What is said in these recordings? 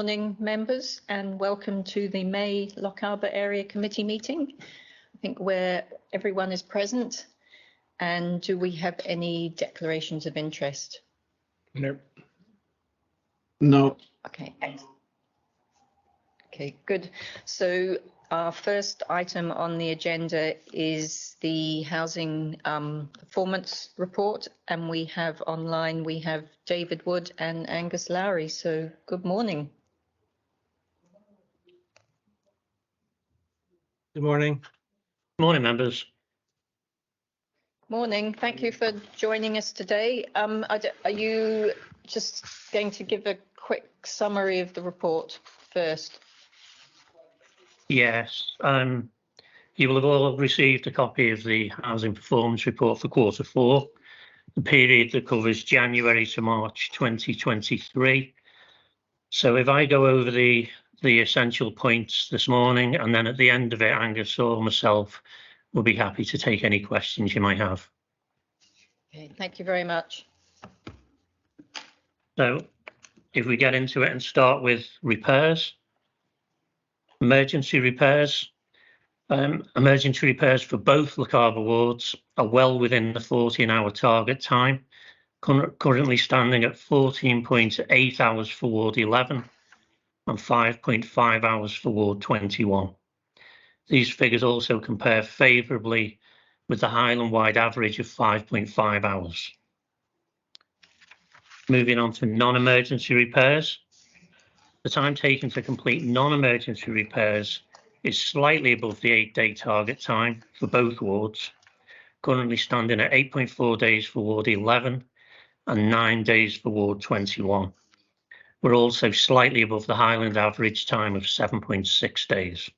morning, members, and welcome to the May Lochaber Area Committee meeting. I think where everyone is present. And do we have any declarations of interest? No. No. Okay. Okay, good. So our first item on the agenda is the housing performance report, and we have online, we have David Wood and Angus Lowry. So good morning. Good morning. Morning, members. Morning. Thank you for joining us today. Are you just going to give a quick summary of the report first? Yes, you will have all received a copy of the housing performance report for Q4, the period that covers January to March 2023. So if I go over the essential points this morning, and then at the end of it, Angus or myself will be happy to take any questions you might have. Okay, thank you very much. So if we get into it and start with repairs, emergency repairs. Emergency repairs for both Lochaber wards are well within the 14-hour target time, currently standing at 14.8 hours for Ward 11 and 5.5 hours for Ward 21. These figures also compare favourably with the Highland-wide average of 5.5 hours. Moving on to non-emergency repairs. The time taken to complete non-emergency repairs is slightly above the 8-day target time for both wards, currently standing at 8.4 days for Ward 11 and 9 days for Ward 21. We're also slightly above the Highland average time of 7.6 days.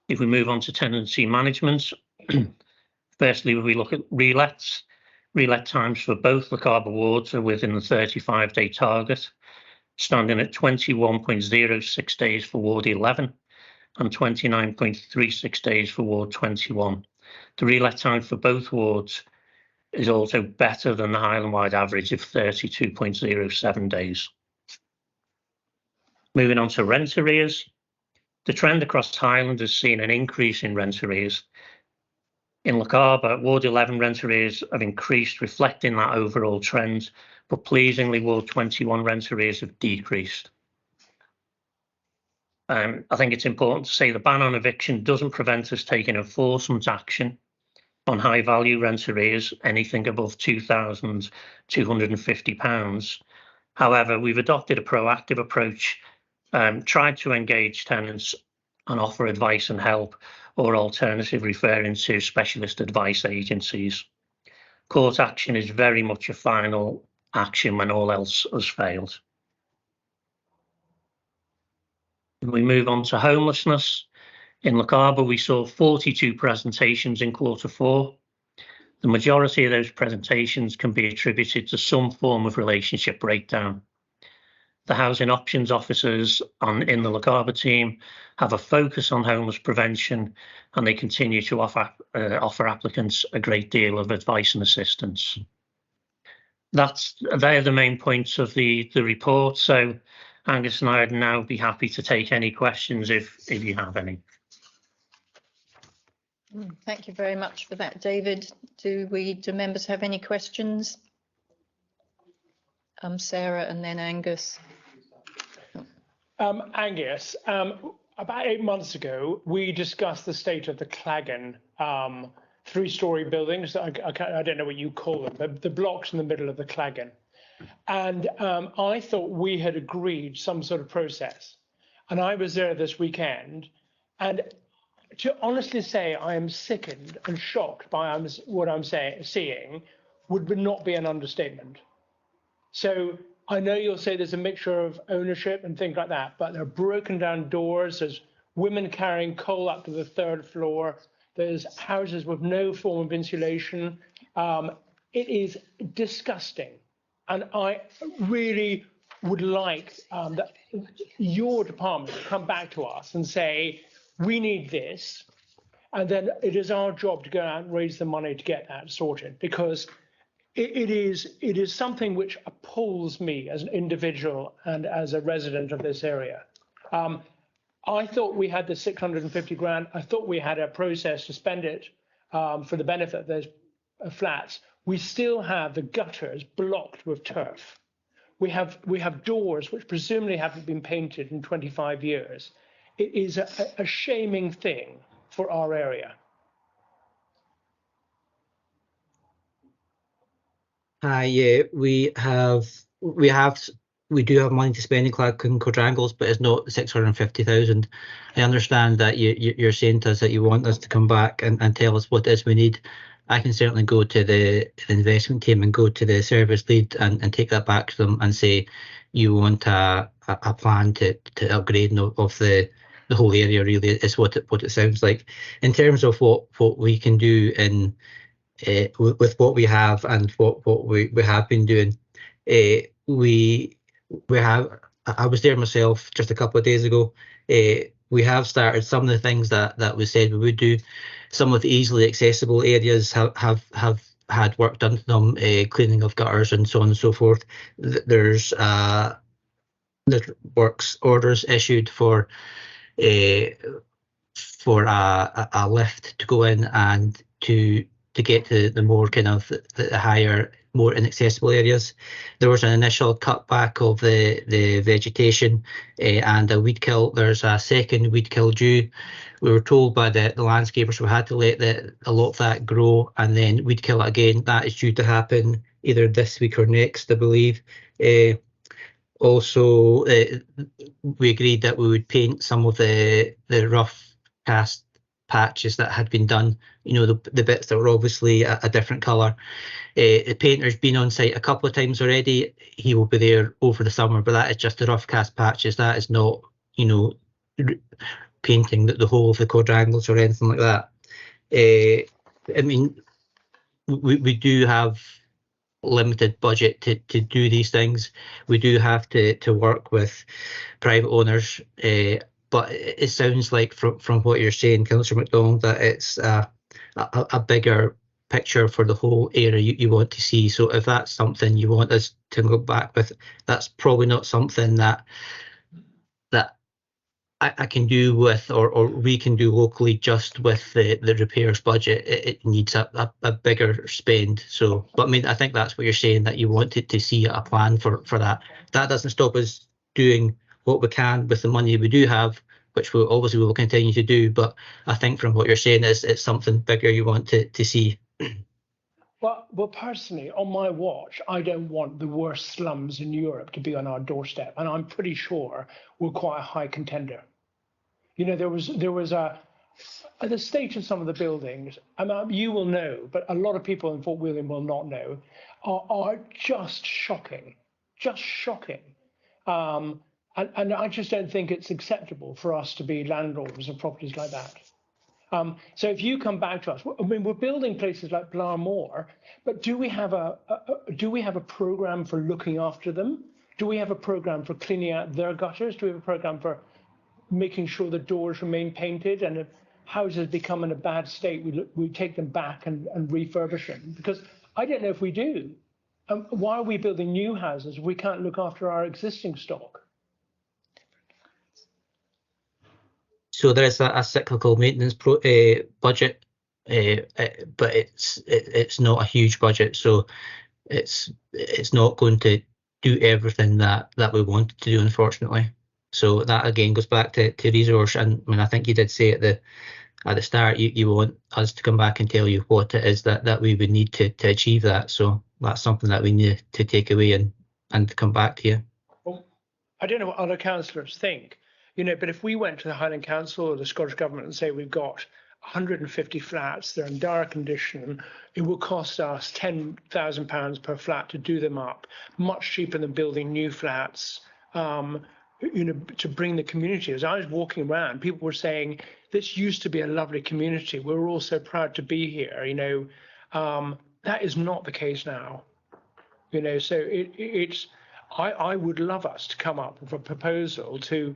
If we move on to tenancy management, firstly, we look at relets. Relet times for both Lochaber wards are within the 35-day target, standing at 21.06 days for Ward 11 and 29.36 days for Ward 21. The relet time for both wards is also better than the Highland-wide average of 32.07 days. Moving on to rent arrears. The trend across Highland has seen an increase in rent arrears. In Lochaber, Ward 11 rent arrears have increased, reflecting that overall trend, but pleasingly, Ward 21 rent arrears have decreased. I think it's important to say the ban on eviction doesn't prevent us taking enforcement action on high value rent arrears, anything above £2,250. However, we've adopted a proactive approach, tried to engage tenants and offer advice and help, or alternatively referring to specialist advice agencies. Court action is very much a final action when all else has failed. We move on to homelessness. In Lochaber, we saw 42 presentations in Q4. The majority of those presentations can be attributed to some form of relationship breakdown. The housing options officers in the Lochaber team have a focus on homeless prevention, and they continue to offer applicants a great deal of advice and assistance. They're the main points of the report. So Angus and I would now be happy to take any questions if you have any. Thank you very much for that, David. Do members have any questions? Sarah and then Angus. Angus, about 8 months ago, we discussed the state of the Claggan 3-storey buildings. I don't know what you call them, but the blocks in the middle of the Claggan. And I thought we had agreed some sort of process. And I was there this weekend. And to honestly say I am sickened and shocked by what I'm seeing would not be an understatement. So I know you'll say there's a mixture of ownership and things like that, but there are broken down doors, there's women carrying coal up to the 3rd floor, there's houses with no form of insulation. It is disgusting. And I really would like that your department to come back to us and say, we need this. And then it is our job to go out and raise the money to get that sorted, because it is something which appalls me as an individual and as a resident of this area. I thought we had the 650 grand. I thought we had a process to spend it for the benefit of those flats. We still have the gutters blocked with turf. We have doors which presumably haven't been painted in 25 years. It is a shaming thing for our area. Yeah, we do have money to spend in Clacton quadrangles, but it's not 650,000. I understand that you're saying to us that you want us to come back and tell us what it is we need. I can certainly go to the investment team and go to the service lead and take that back to them and say you want a plan to upgrade of the whole area. Really, is what it sounds like. In terms of what we can do in with what we have and what we have been doing, we have. I was there myself just a couple of days ago. We have started some of the things that we said we would do. Some of the easily accessible areas have had work done to them, cleaning of gutters and so on and so forth. There's works orders issued for a lift to go in and to get to the more kind of the higher, more inaccessible areas. There was an initial cutback of the vegetation and a weed kill. There's a second weed kill due. We were told by the landscapers we had to let a lot of that grow and then weed kill it again. That is due to happen either this week or next, I believe. Also, we agreed that we would paint some of the rough cast patches that had been done, the bits that were obviously a different colour. The painter's been on site a couple of times already. He will be there over the summer, but that is just the rough cast patches. That is not, painting the whole of the quadrangles or anything like that. I mean, we do have limited budget to do these things. We do have to work with private owners, but it sounds like from what you're saying, Councillor MacDonald, that it's a bigger picture for the whole area you want to see. So if that's something you want us to go back with, that's probably not something that I can do with, or we can do locally just with the repairs budget. It needs a bigger spend. So, but I mean, I think that's what you're saying, that you wanted to see a plan for that. That doesn't stop us doing what we can with the money we do have, which we obviously will continue to do. But I think from what you're saying is it's something bigger you want to see. Well, personally, on my watch, I don't want the worst slums in Europe to be on our doorstep, and I'm pretty sure we're quite a high contender. There was the state of some of the buildings, and you will know, but a lot of people in Fort William will not know, are just shocking, and I just don't think it's acceptable for us to be landlords of properties like that. So if you come back to us, I mean, we're building places like Blarmore, but do we have a program for looking after them? Do we have a program for cleaning out their gutters? Do we have a program for making sure the doors remain painted? And if houses become in a bad state, we take them back and refurbish them? Because I don't know if we do. Why are we building new houses if we can't look after our existing stock? So there is a cyclical maintenance budget, but it's not a huge budget. So it's not going to do everything that we wanted to do, unfortunately. So that again goes back to resource. And I mean, I think you did say at the start you want us to come back and tell you what it is that we would need to achieve that. So that's something that we need to take away and come back to you. Well, I don't know what other councillors think. But if we went to the Highland Council or the Scottish Government and say we've got 150 flats, they're in dire condition, it will cost us £10,000 per flat to do them up, much cheaper than building new flats, to bring the community. As I was walking around, people were saying, this used to be a lovely community. We're all so proud to be here. That is not the case now. So I would love us to come up with a proposal to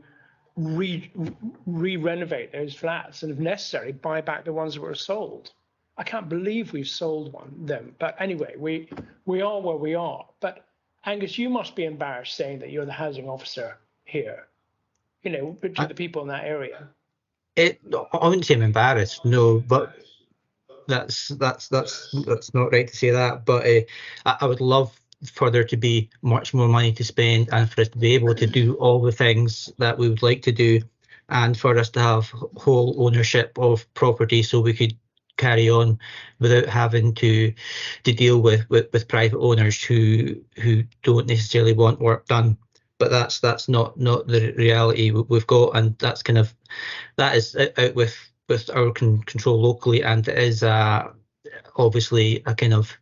re-renovate those flats, and if necessary, buy back the ones that were sold. I can't believe we've sold them. But anyway, we are where we are. But Angus, you must be embarrassed saying that you're the housing officer here, you know, to the people in that area. I wouldn't say I'm embarrassed, no, but that's not right to say that. But I would love for there to be much more money to spend and for us to be able to do all the things that we would like to do, and for us to have whole ownership of property so we could carry on without having to deal with private owners who don't necessarily want work done. But that's not the reality we've got, and that is out with our control locally, and it is obviously a kind of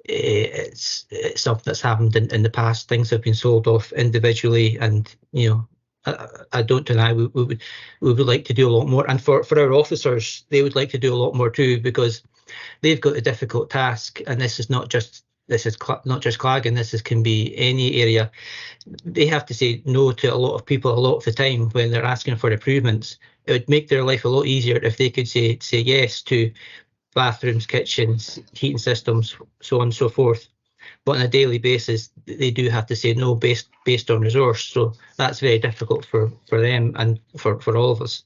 it's something that's happened in the past. Things have been sold off individually, and you know, I don't deny we would like to do a lot more, and for our officers, they would like to do a lot more too, because they've got a difficult task, and this is not just Claggan. This can be any area. They have to say no to a lot of people a lot of the time when they're asking for improvements. It would make their life a lot easier if they could say yes to bathrooms, kitchens, heating systems, so on and so forth. But on a daily basis, they do have to say no based on resource. So that's very difficult for them and for all of us.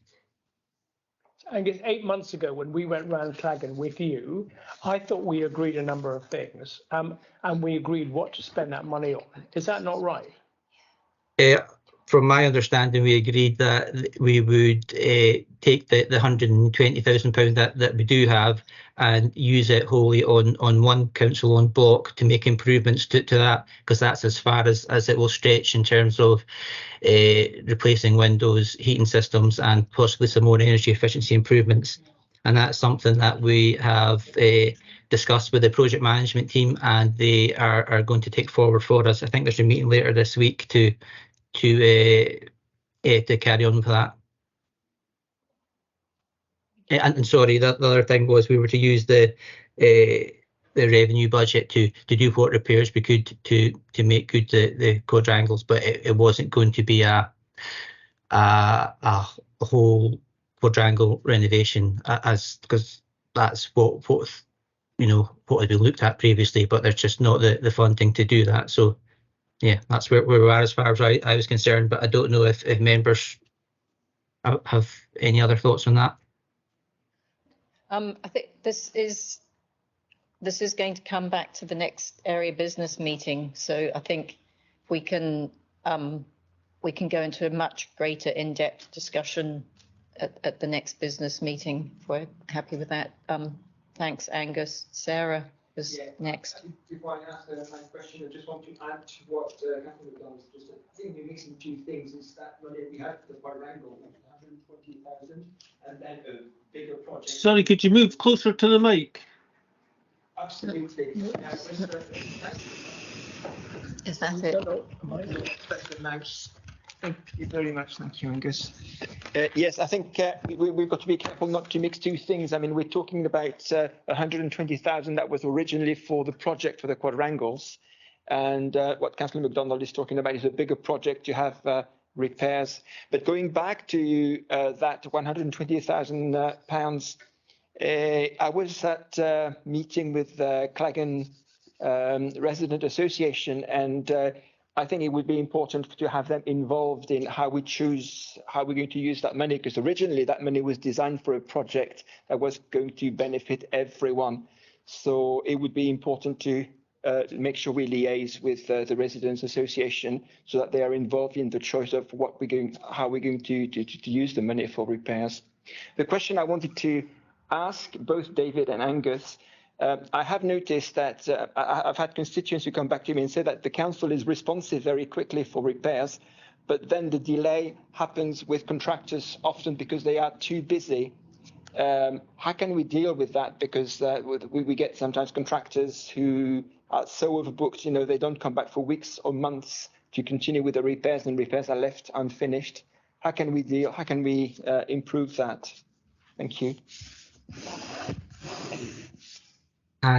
Angus, 8 months ago when we went round Claggan with you, I thought we agreed a number of things, and we agreed what to spend that money on. Is that not right? From my understanding, we agreed that we would take the £120,000 that we do have and use it wholly on one council-owned block to make improvements to that, because that's as far as it will stretch in terms of replacing windows, heating systems, and possibly some more energy efficiency improvements. And that's something that we have discussed with the project management team, and they are going to take forward for us. I think there's a meeting later this week to carry on with that. And sorry, the other thing was we were to use the revenue budget to do what repairs we could to make good the quadrangles, but it wasn't going to be a whole quadrangle renovation, because that's what had been looked at previously, but there's just not the funding to do that. So yeah, that's where we are as far as I was concerned, but I don't know if members have any other thoughts on that. I think this is going to come back to the next area business meeting. So I think we can go into a much greater in-depth discussion at the next business meeting, if we're happy with that. Thanks, Angus. Sarah is next. Before I ask my question, I just want to add to what Catherine McDonald just said. I think we're mixing two things. Is that money we had for the quadrangle, 120,000, and then a bigger project. Sorry, could you move closer to the mic? Absolutely. Is that it? That's the mouse. Thank you very much. Thank you, Angus. Yes, I think we've got to be careful not to mix two things. I mean, we're talking about 120,000 that was originally for the project for the quadrangles. And what Councillor McDonald is talking about is a bigger project to have repairs. But going back to that £120,000, I was at a meeting with Claggan Resident Association, and I think it would be important to have them involved in how we choose how we're going to use that money, because originally that money was designed for a project that was going to benefit everyone. So it would be important to make sure we liaise with the Residents Association so that they are involved in the choice of how we're going to use the money for repairs. The question I wanted to ask both David and Angus, I have noticed that I've had constituents who come back to me and say that the council is responsive very quickly for repairs, but then the delay happens with contractors often because they are too busy. How can we deal with that? Because we get sometimes contractors who are so overbooked, they don't come back for weeks or months to continue with the repairs, and repairs are left unfinished. How can we improve that? Thank you.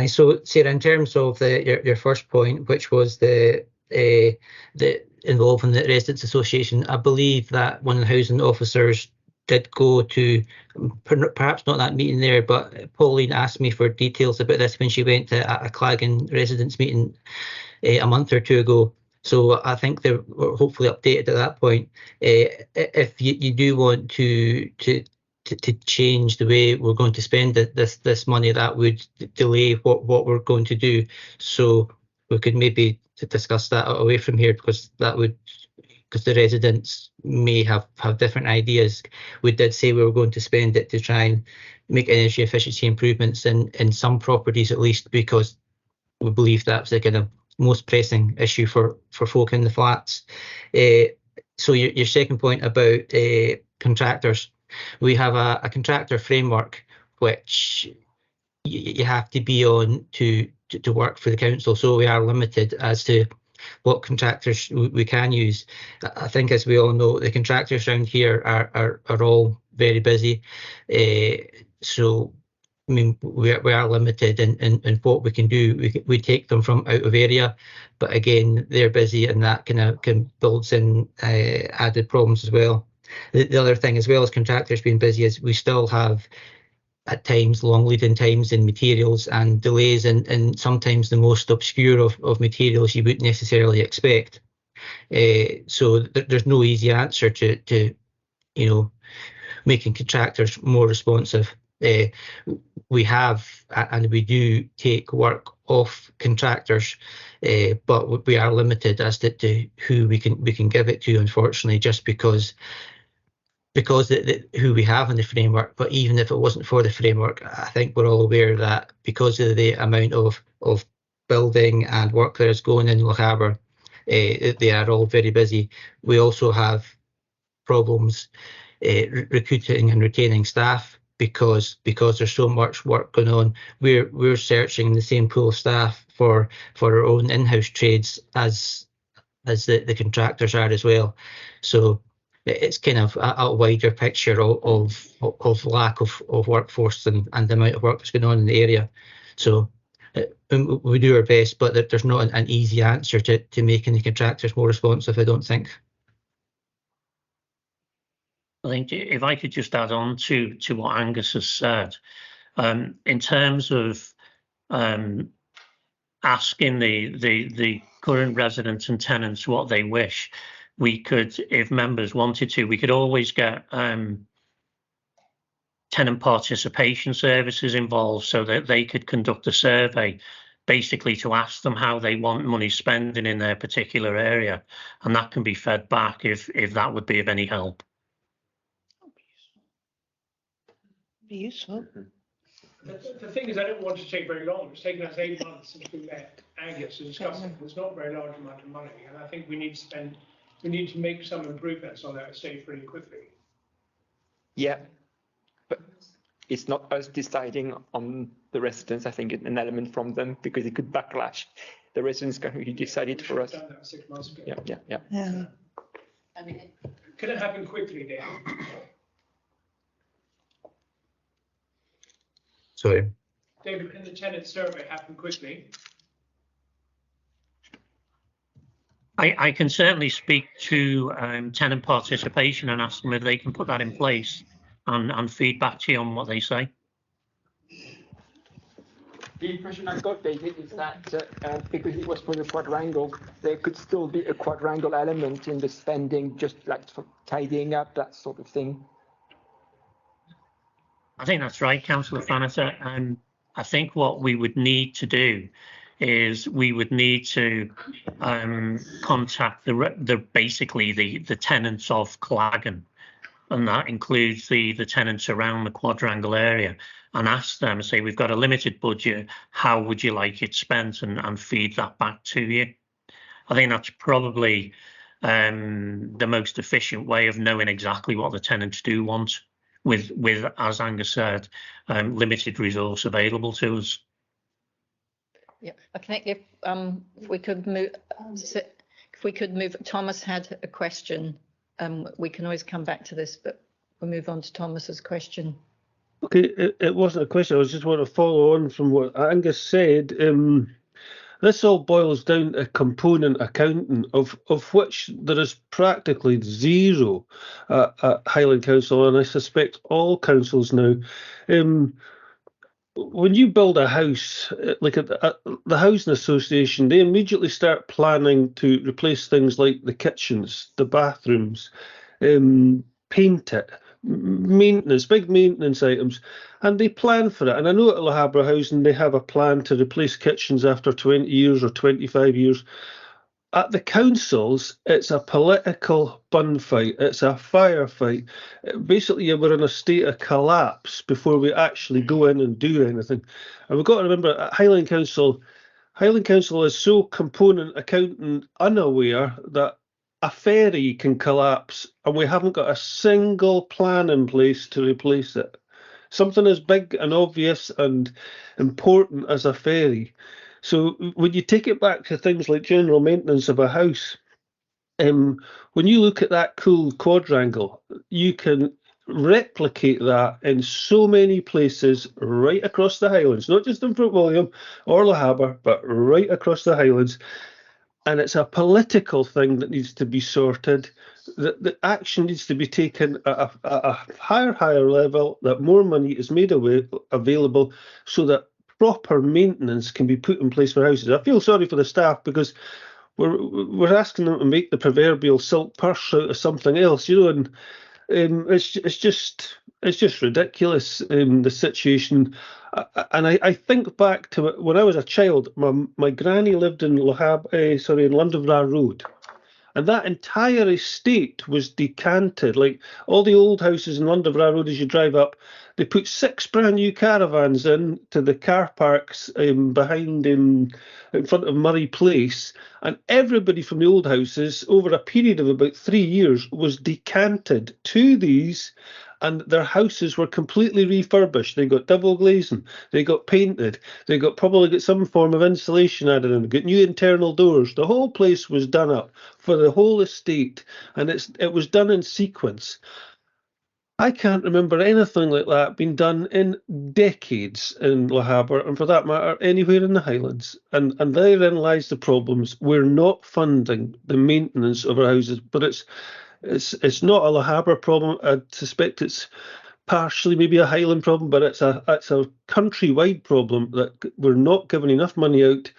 So Sarah, in terms of your first point, which was the involving the Residents Association, I believe that one of the housing officers did go to, perhaps not that meeting there, but Pauline asked me for details about this when she went to a Claggan residents meeting a month or two ago. So I think they were hopefully updated at that point. If you do want to change the way we're going to spend this money, that would delay what we're going to do. So we could maybe discuss that away from here, because the residents may have different ideas. We did say we were going to spend it to try and make energy efficiency improvements in some properties at least, because we believe that's the kind of most pressing issue for folk in the flats. So your second point about contractors, we have a contractor framework which you have to be on to work for the council. So we are limited as to what contractors we can use. I think, as we all know, the contractors around here are all very busy. So I mean, we are limited in what we can do. We take them from out of area, but again, they're busy, and that can builds in added problems as well. The other thing, as well as contractors being busy, is we still have at times long lead-in times in materials and delays in sometimes the most obscure of materials you wouldn't necessarily expect. So there's no easy answer to making contractors more responsive. We have and we do take work off contractors, but we are limited as to who we can give it to, unfortunately, just because who we have in the framework. But even if it wasn't for the framework, I think we're all aware that because of the amount of building and work that is going in Lochaber, they are all very busy. We also have problems recruiting and retaining staff because there's so much work going on. We're searching the same pool of staff for our own in-house trades as the contractors are as well. So it's kind of a wider picture of lack of workforce and the amount of work that's going on in the area. So we do our best, but there's not an easy answer to making the contractors more responsive, I don't think. I think if I could just add on to what Angus has said, in terms of asking the current residents and tenants what they wish, we could, if members wanted to, we could always get tenant participation services involved so that they could conduct a survey basically to ask them how they want money spending in their particular area, and that can be fed back if that would be of any help. Be useful. The thing is, I don't want to take very long. It's taken us 8 months since we met Angus to discuss it. It's not a very large amount of money, and I think we need to make some improvements on that estate really quickly. Yeah, but it's not us deciding on the residents. I think it's an element from them, because it could backlash. The residents can really decide it for us. Done that 6 months ago. Yeah. I mean, Can it happen quickly, then? Sorry. David, can the tenant survey happen quickly? I can certainly speak to tenant participation and ask them if they can put that in place and feed back to you on what they say. The impression I got, David, is that because it was for the quadrangle, there could still be a quadrangle element in the spending, just like for tidying up, that sort of thing. I think that's right, Councillor Fanater. And I think what we would need to do is we would need to contact basically the tenants of Claggan, and that includes the tenants around the quadrangle area, and ask them, say, we've got a limited budget, how would you like it spent, and feed that back to you. I think that's probably the most efficient way of knowing exactly what the tenants do want, with as Angus said, limited resource available to us. yeah, I think if we could move, Thomas had a question. We can always come back to this, but we'll move on to Thomas's question. Okay, it wasn't a question. I was just want to follow on from what Angus said. this all boils down to component accounting, of which there is practically zero at Highland Council, and I suspect all councils now. When you build a house, like at the housing association, they immediately start planning to replace things like the kitchens, the bathrooms, paint it, maintenance, big maintenance items, and they plan for it. And I know at Lochaber Housing they have a plan to replace kitchens after 20 years or 25 years. At the councils, it's a political bun fight. It's a firefight. Basically, we're in a state of collapse before we actually go in and do anything. And we've got to remember, at Highland Council is so component accountant unaware that a ferry can collapse and we haven't got a single plan in place to replace it. Something as big and obvious and important as a ferry. So when you take it back to things like general maintenance of a house, when you look at that cool quadrangle, you can replicate that in so many places right across the Highlands, not just in Fort William or Lochaber, but right across the Highlands. And it's a political thing that needs to be sorted. The action needs to be taken at a higher level, that more money is made available so that proper maintenance can be put in place for houses. I feel sorry for the staff because we're asking them to make the proverbial silk purse out of something else, and it's just ridiculous, the situation. And I think back to when I was a child. My granny lived in in Londonderry Road. And that entire estate was decanted. Like all the old houses in Londonderry Road, as you drive up, they put 6 brand new caravans in to the car parks behind in front of Murray Place. And everybody from the old houses, over a period of about 3 years, was decanted to these. And their houses were completely refurbished. They got double glazing, they got painted, they probably got some form of insulation added in, got new internal doors. The whole place was done up for the whole estate, and it was done in sequence. I can't remember anything like that being done in decades in Lochaber, and for that matter, anywhere in the Highlands. And therein lies the problems. We're not funding the maintenance of our houses, but it's not a Lochaber problem. I suspect it's partially maybe a Highland problem, but it's a countrywide problem that we're not giving enough money out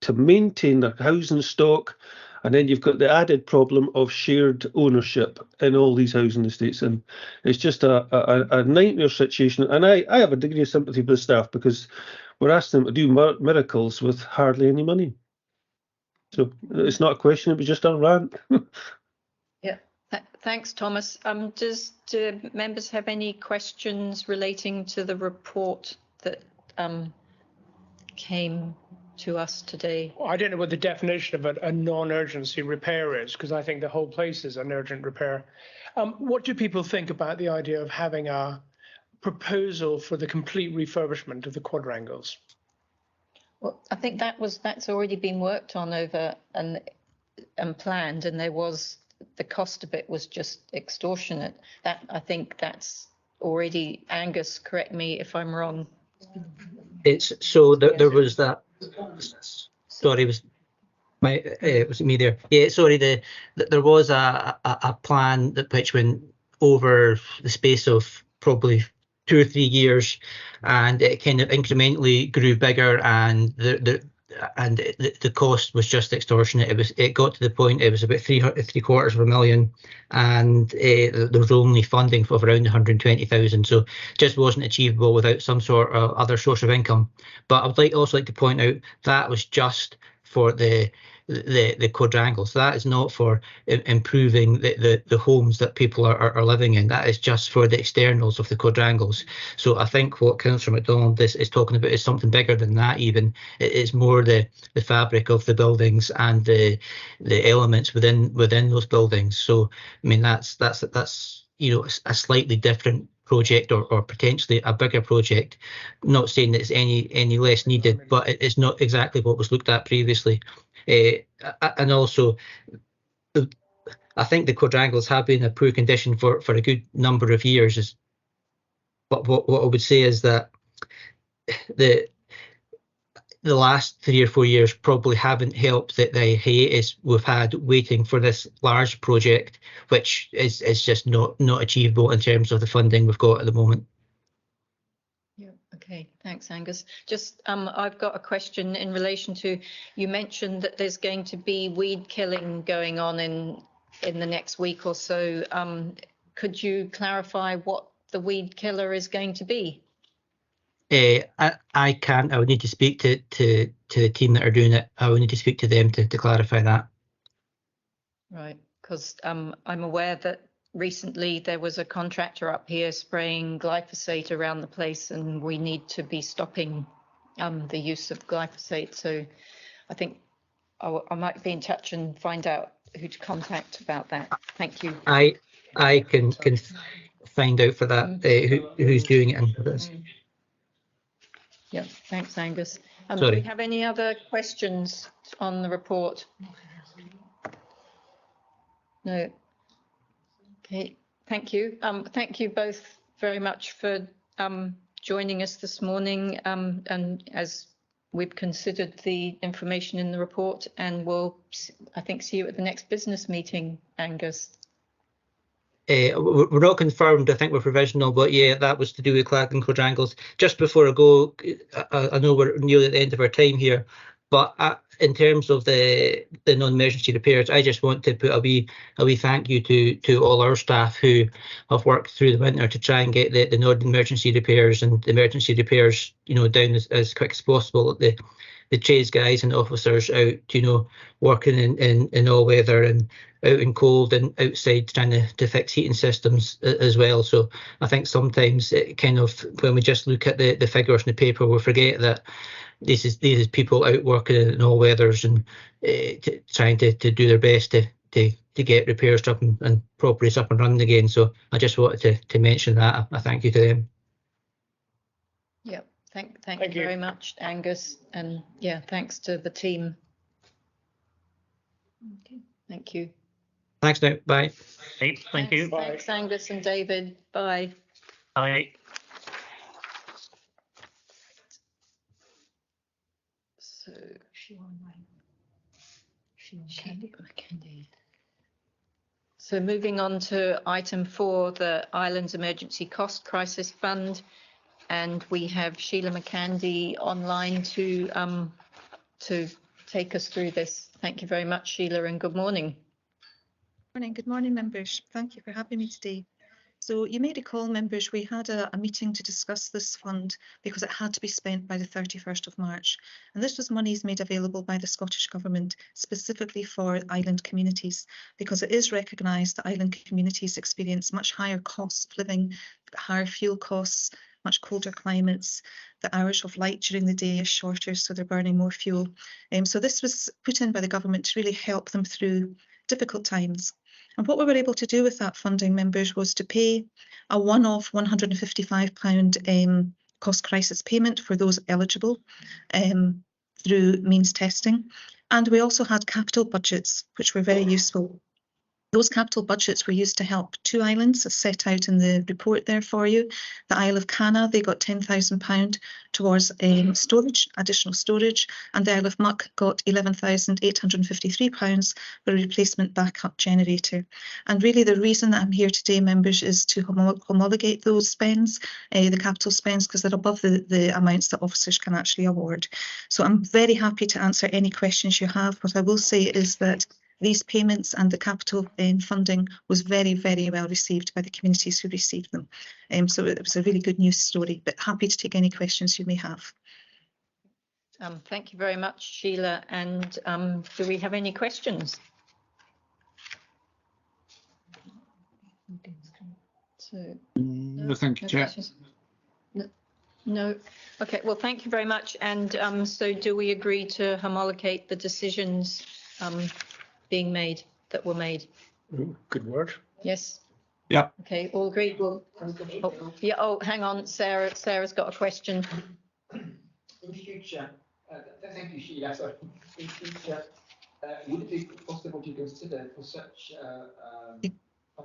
to maintain the housing stock. And then you've got the added problem of shared ownership in all these housing estates. And it's just a nightmare situation. And I have a degree of sympathy for the staff because we're asking them to do miracles with hardly any money. So it's not a question, it was just a rant. Yeah, thanks, Thomas. Do members have any questions relating to the report that came to us today? I don't know what the definition of a non-urgency repair is, because I think the whole place is an urgent repair. What do people think about the idea of having a proposal for the complete refurbishment of the quadrangles? Well, I think that's already been worked on over and planned, and the cost of it was just extortionate. I think that's already. Angus, correct me if I'm wrong. It's so there was that. Sorry, was it me there? Yeah, sorry. There was a plan which went over the space of probably 2 or 3 years, and it kind of incrementally grew bigger, and the cost was just extortionate. It got to the point it was about 750,000, and there was only funding for around 120,000, so just wasn't achievable without some sort of other source of income. But I would also like to point out that was just for the quadrangles. That is not for improving the homes that people are living in. That is just for the externals of the quadrangles. So I think what Councillor MacDonald is talking about is something bigger than that. Even it's more the fabric of the buildings and the elements within those buildings. So I mean that's a slightly different project or potentially a bigger project. Not saying that it's any less needed, but it's not exactly what was looked at previously. And also, I think the quadrangles have been in a poor condition for a good number of years. But what I would say is that the last 3 or 4 years probably haven't helped that the hiatus we've had waiting for this large project, which is just not achievable in terms of the funding we've got at the moment. Yeah, okay, thanks, Angus. Just I've got a question in relation to, you mentioned that there's going to be weed killing going on in the next week or so. Could you clarify what the weed killer is going to be? I can't. I would need to speak to the team that are doing it. I would need to speak to them to clarify that. Right, because I'm aware that recently there was a contractor up here spraying glyphosate around the place, and we need to be stopping the use of glyphosate. So I think I might be in touch and find out who to contact about that. Thank you. I can find out for that who's doing it and for this. Yeah, thanks, Angus. Do Sorry. we have any other questions on the report? No. Okay, thank you. Thank you both very much for joining us this morning. And as we've considered the information in the report, and we'll, I think, see you at the next business meeting, Angus. We're not confirmed. I think we're provisional, but yeah, that was to do with Clacgan quadrangles. Just before I go, I know we're nearly at the end of our time here, but in terms of the non-emergency repairs, I just want to put a wee thank you to all our staff who have worked through the winter to try and get the non-emergency repairs and the emergency repairs, down as quick as possible. The trades guys and officers out, working in all weather and out in cold and outside trying to fix heating systems as well. So I think sometimes it kind of, when we just look at the figures in the paper, we forget that these is people out working in all weathers and trying to do their best to get repairs up and properties up and running again. So I just wanted to mention that. I thank you to them. Yep. Thank you very much, Angus, and yeah, thanks to the team. Okay, thank you. Thanks now. Bye. Hey, thank you. Thanks, Angus and David. Bye. Bye. So So moving on to item 4, the Islands Emergency Cost Crisis Fund. And we have Sheila McCandy online to take us through this. Thank you very much, Sheila, and good morning. Good morning, members. Thank you for having me today. So you may recall, members, we had a meeting to discuss this fund because it had to be spent by the 31st of March. And this was monies made available by the Scottish Government specifically for island communities, because it is recognised that island communities experience much higher costs of living, higher fuel costs, much colder climates. The hours of light during the day is shorter, so they're burning more fuel. So this was put in by the government to really help them through difficult times. And what we were able to do with that funding, members, was to pay a one-off £155 cost crisis payment for those eligible through means testing. And we also had capital budgets, which were very useful. Those capital budgets were used to help 2 islands, as set out in the report there for you. The Isle of Canna, they got £10,000 towards storage, additional storage, and the Isle of Muck got £11,853 for a replacement backup generator. And really the reason that I'm here today, members, is to homologate those spends, the capital spends, because they're above the amounts that officers can actually award. So I'm very happy to answer any questions you have. What I will say is that these payments and the capital funding was very, very well received by the communities who received them. So it was a really good news story, but happy to take any questions you may have. Thank you very much, Sheila. And do we have any questions? So, no, thank you, Chair. No. Okay, well, thank you very much. And so do we agree to homologate the decisions being made, that were made? Ooh, good word. Yes. Yeah. Okay, all agreed. Well, yeah. Oh, hang on, Sarah's got a question. In future, thank you, Sheila. Sorry. In future, would it be possible to consider for such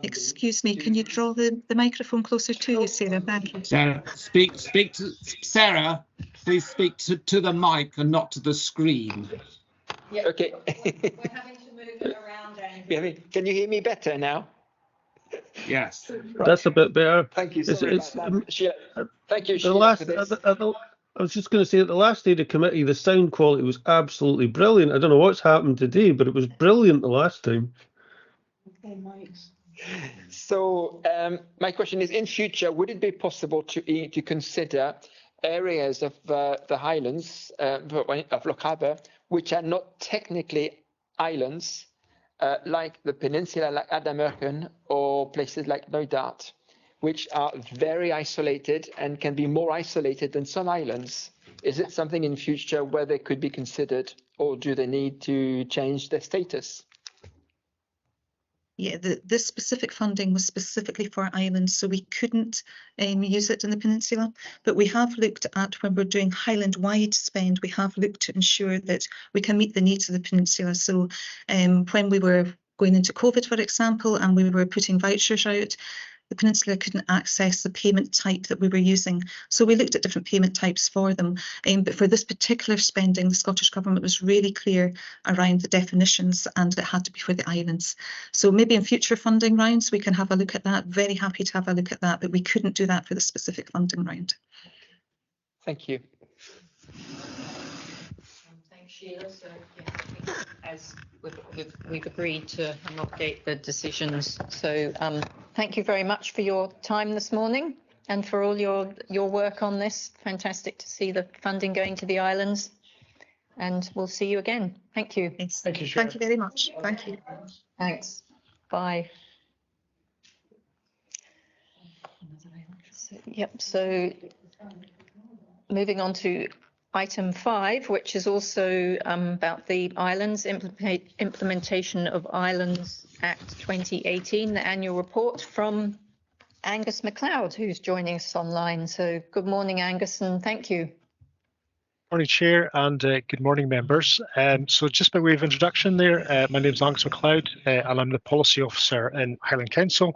Excuse me, can you draw the microphone closer to you, Sarah? Thank you. Sarah, speak to Sarah. Please speak to the mic and not to the screen. Yeah. Okay. We're having to move it around, Andrew. Can you hear me better now? Yes. That's a bit better. Thank you. It's- Sorry it's, about that. Sheila, thank you, The Sheila, last, for this. I was just going to say, at the last day of the committee, the sound quality was absolutely brilliant. I don't know what's happened today, but it was brilliant the last time. So my question is, in future, would it be possible to consider areas of the Highlands of Lochaber, which are not technically islands, like the peninsula, like Adamurken, or places like Neudaat, which are very isolated and can be more isolated than some islands? Is it something in future where they could be considered, or do they need to change their status? Yeah, this specific funding was specifically for islands, so we couldn't use it in the peninsula. But we have looked at, when we're doing Highland-wide spend, we have looked to ensure that we can meet the needs of the peninsula. So when we were going into COVID, for example, and we were putting vouchers out, the peninsula couldn't access the payment type that we were using. So we looked at different payment types for them. But for this particular spending, the Scottish Government was really clear around the definitions, and it had to be for the islands. So maybe in future funding rounds, we can have a look at that. Very happy to have a look at that, but we couldn't do that for the specific funding round. Thank you. Thanks, Sheila. So, yeah, as we've agreed to update the decisions. So thank you very much for your time this morning and for all your work on this. Fantastic to see the funding going to the islands. And we'll see you again. Thank you. Yes. Thank you, Sheila. Thank you very much. Thank you. Thanks. Bye. So moving on to item 5, which is also about the islands, implementation of Islands Act 2018, the annual report from Angus MacLeod, who's joining us online. So good morning, Angus, and thank you. Morning, Chair, and good morning, members. So just by way of introduction there, my name is Angus MacLeod, and I'm the Policy Officer in Highland Council.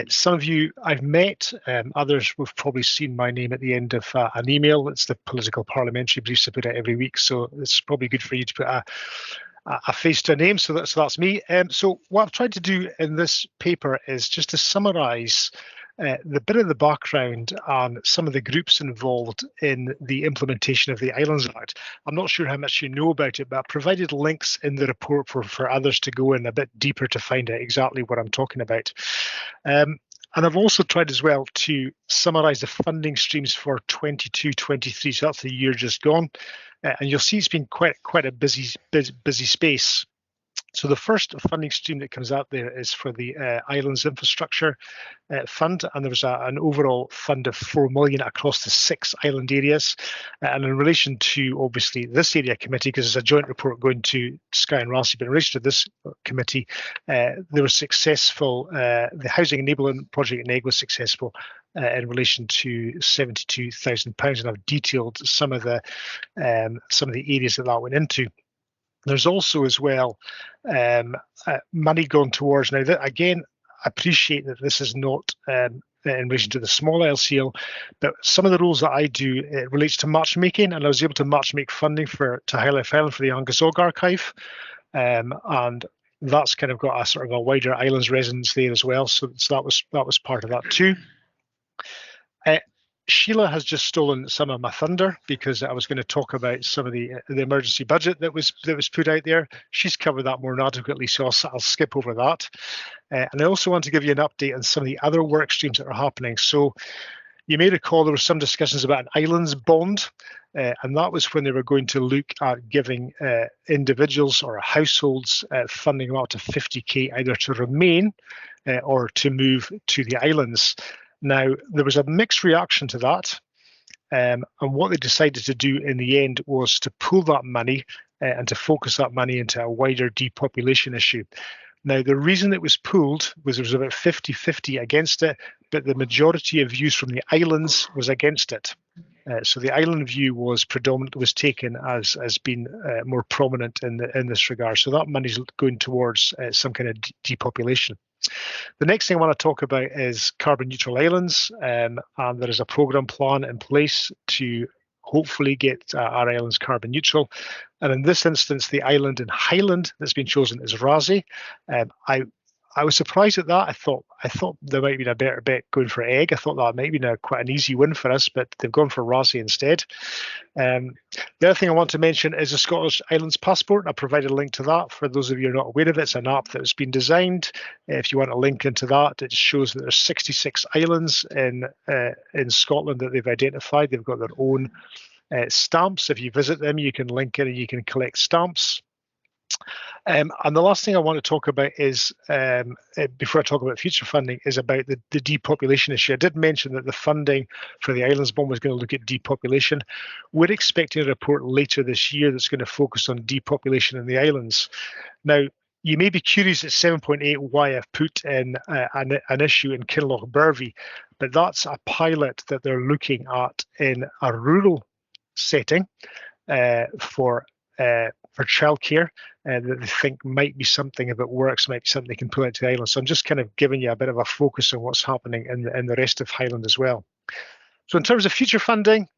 Some of you I've met, others have probably seen my name at the end of an email. It's the political parliamentary briefs I put out every week, so it's probably good for you to put a face to a name, so that's me. So what I've tried to do in this paper is just to summarise the bit of the background on some of the groups involved in the implementation of the Islands Act. I'm not sure how much you know about it, but I've provided links in the report for others to go in a bit deeper to find out exactly what I'm talking about. And I've also tried as well to summarise the funding streams for 22-23, so that's the year just gone. And you'll see it's been quite a busy space. So the first funding stream that comes out there is for the Islands Infrastructure Fund, and there was an overall fund of 4 million across the 6 island areas. And in relation to, obviously, this area committee, because it's a joint report going to Skye and Rossi, but in relation to this committee, there was successful, the Housing Enablement Project in Egg was successful in relation to £72,000, and I've detailed some of the areas that went into. There's also as well money going towards, now that again, I appreciate that this is not in relation to the small LCL, but some of the roles that I do, it relates to matchmaking, and I was able to matchmake funding to Highlife Island for the Angus Og Archive, and that's kind of got a sort of a wider islands resonance there as well, so that was part of that too. Sheila has just stolen some of my thunder because I was going to talk about some of the emergency budget that was put out there. She's covered that more adequately, so I'll skip over that. And I also want to give you an update on some of the other work streams that are happening. So you may recall there were some discussions about an islands bond, and that was when they were going to look at giving individuals or households funding up to 50k either to remain or to move to the islands. Now, there was a mixed reaction to that, and what they decided to do in the end was to pool that money and to focus that money into a wider depopulation issue. Now, the reason it was pooled was there was about 50-50 against it, but the majority of views from the islands was against it. So the island view was taken as being more prominent in this regard. So that money's going towards some kind of depopulation. The next thing I want to talk about is carbon neutral islands, and there is a programme plan in place to hopefully get our islands carbon neutral. And in this instance, the island in Highland that's been chosen is Razi. I was surprised at that. I thought there might have been a better bet going for Egg. I thought that might have been quite an easy win for us, but they've gone for Razi instead. The other thing I want to mention is the Scottish Islands Passport. I provided a link to that for those of you who are not aware of it. It's an app that has been designed. If you want a link into that, it shows that there's 66 islands in Scotland that they've identified. They've got their own stamps. If you visit them, you can link in and you can collect stamps. And the last thing I want to talk about is, before I talk about future funding, is about the depopulation issue. I did mention that the funding for the Islands Bond was going to look at depopulation. We're expecting a report later this year that's going to focus on depopulation in the islands. Now, you may be curious at 7.8 why I've put in an issue in Kinlochbervie, but that's a pilot that they're looking at in a rural setting for childcare that they think might be something, if it works, might be something they can pull out to the island. So I'm just kind of giving you a bit of a focus on what's happening in the rest of Highland as well. So in terms of future funding,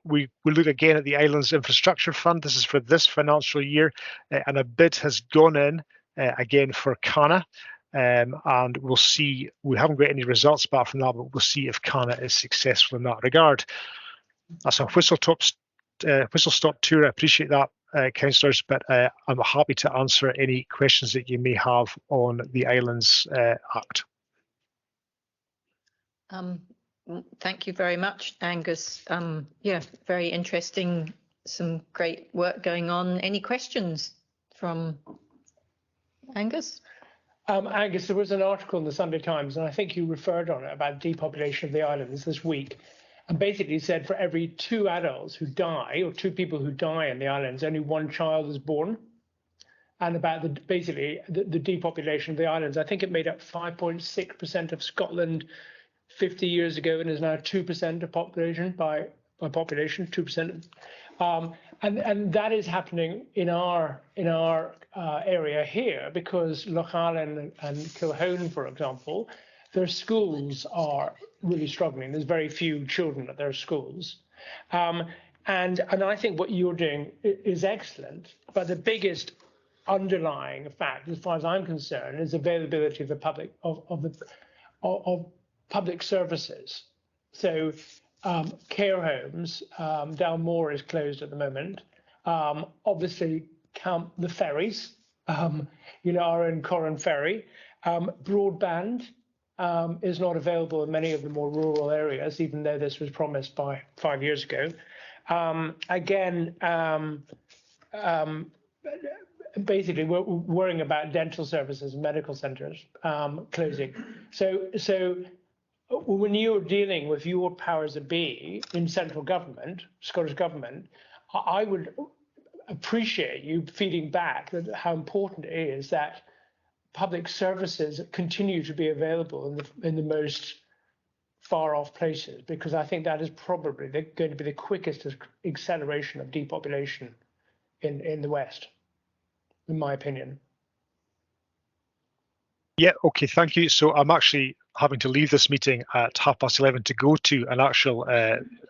we look again at the Islands Infrastructure Fund. This is for this financial year, and a bid has gone in again for Cana. And we'll see, we haven't got any results back from that, but we'll see if Cana is successful in that regard. That's a whistle-stop tour. I appreciate that, councillors, but I'm happy to answer any questions that you may have on the Islands Act. Thank you very much, Angus. Yeah, very interesting. Some great work going on. Any questions from Angus? Angus, there was an article in the Sunday Times, and I think you referred on it, about depopulation of the islands this week. And basically said for every 2 adults who die, or 2 people who die in the islands, only 1 child is born. And about the depopulation of the islands. I think it made up 5.6% of Scotland 50 years ago, and is now 2% of population by population, 2%. And that is happening in our area here, because Lochaber and Kilhone, for example, their schools are really struggling. There's very few children at their schools. And I think what you're doing is excellent, but the biggest underlying fact, as far as I'm concerned, is availability of the public of public services. So care homes, Dalmore is closed at the moment. Obviously, the ferries, our own Corran ferry, broadband. Is not available in many of the more rural areas, even though this was promised by 5 years ago. Basically, we're worrying about dental services and medical centres closing. So when you're dealing with your powers that be in central government, Scottish government, I would appreciate you feeding back how important it is that public services continue to be available in the most far off places, because I think that is probably going to be the quickest acceleration of depopulation in the West, in my opinion. Yeah, okay, thank you. So I'm actually having to leave this meeting at 11:30 to go to an actual